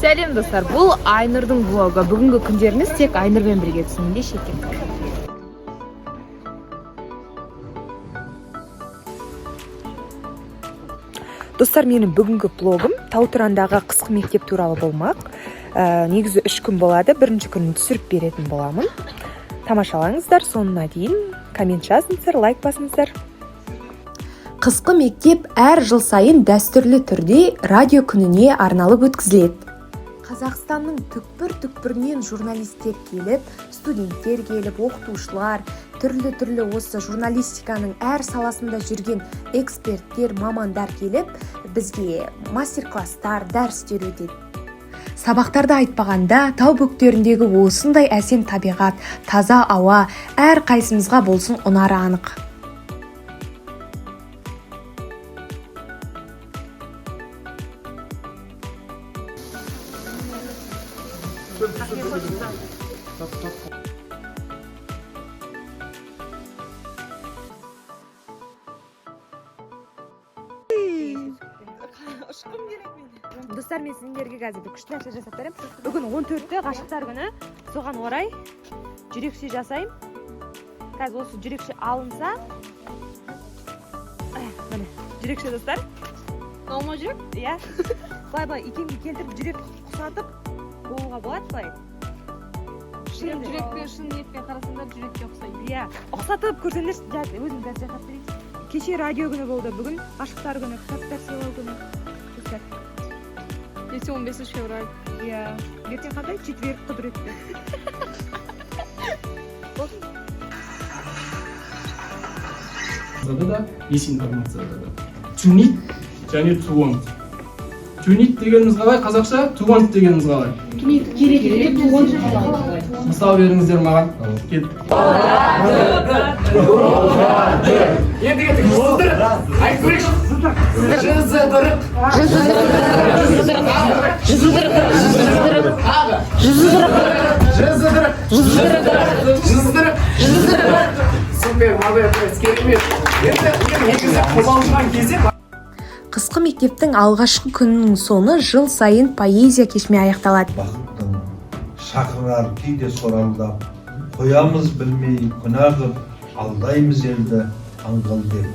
Сәлем достар, бұл Айнұрдың влогы. Бүгінгі күндеріміз тек Айнұрмен бірге түсінінде шекеттік. Достар, менің бүгінгі блогым Таутұрандағы қысқы мектеп туралы болмақ. Негізі 3 күн болады, бірінші күнін түсіріп беретін боламын. Тамашалаңыздар, соңына дейін коммент жазыңыздар, лайк басыңыздар. Қысқы мектеп әр жыл сайын дәстүрлі түрде радио күніне арналып өткізіледі. Қазақстанның түкпір-түкпірінен журналистер келіп, студенттер келіп, оқытушылар, түрлі осы журналистиканың әр саласында жүрген эксперттер, мамандар келіп, бізге мастер-класстар, дәрістер өтеді. Сабақтарда айтпағанда, тау бөктеріндегі осындай әсем табиғат, таза ауа әр қайсымызға болсын ұнары анық. Достар, мен сендерге қазір күшті нәрсе жасап беремін. Бүгін 14-те ғашықтар күні, соған орай жүрекше жасайым. Қазір осы жүрекше алынса, міне жүрекше достар. Алма жүрек? Иә. Былай икемге келтіріп жүрек құсатып болуға болады былай. Жүрекпен шын ниетпен қарасаңдар жүрекке ұқсайды. Иә, ұқсатып көрсеңдер, өзім қазір жасап берейін. Кеше радио күні болды, бүгін ғашықтар күні, кітаптар сыйлау күні. Ертең 15 февраль. Иә, ертең қандай? Четверг құдіретті. Да есть информация. To need және to want. To need дегеніміз қалай қазақша? To want дегеніміз қалай? Керек, to want қалай. Мысал беріңіздер маған. Кет. Қысқы мектептің алғашқы күнінің соңы жыл сайын поэзия кешімен аяқталады. Бақыттың шақырар кейде соралдап, қоямыз білмей күнә қып, алдаймыз елді аңғал деп,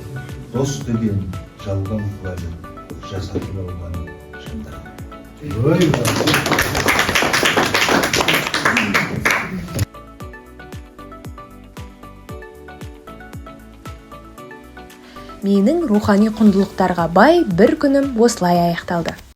дос деген жалған куәлік, жасатып алған жандар. Менің рухани құндылықтарға бай бір күнім осылай аяқталды.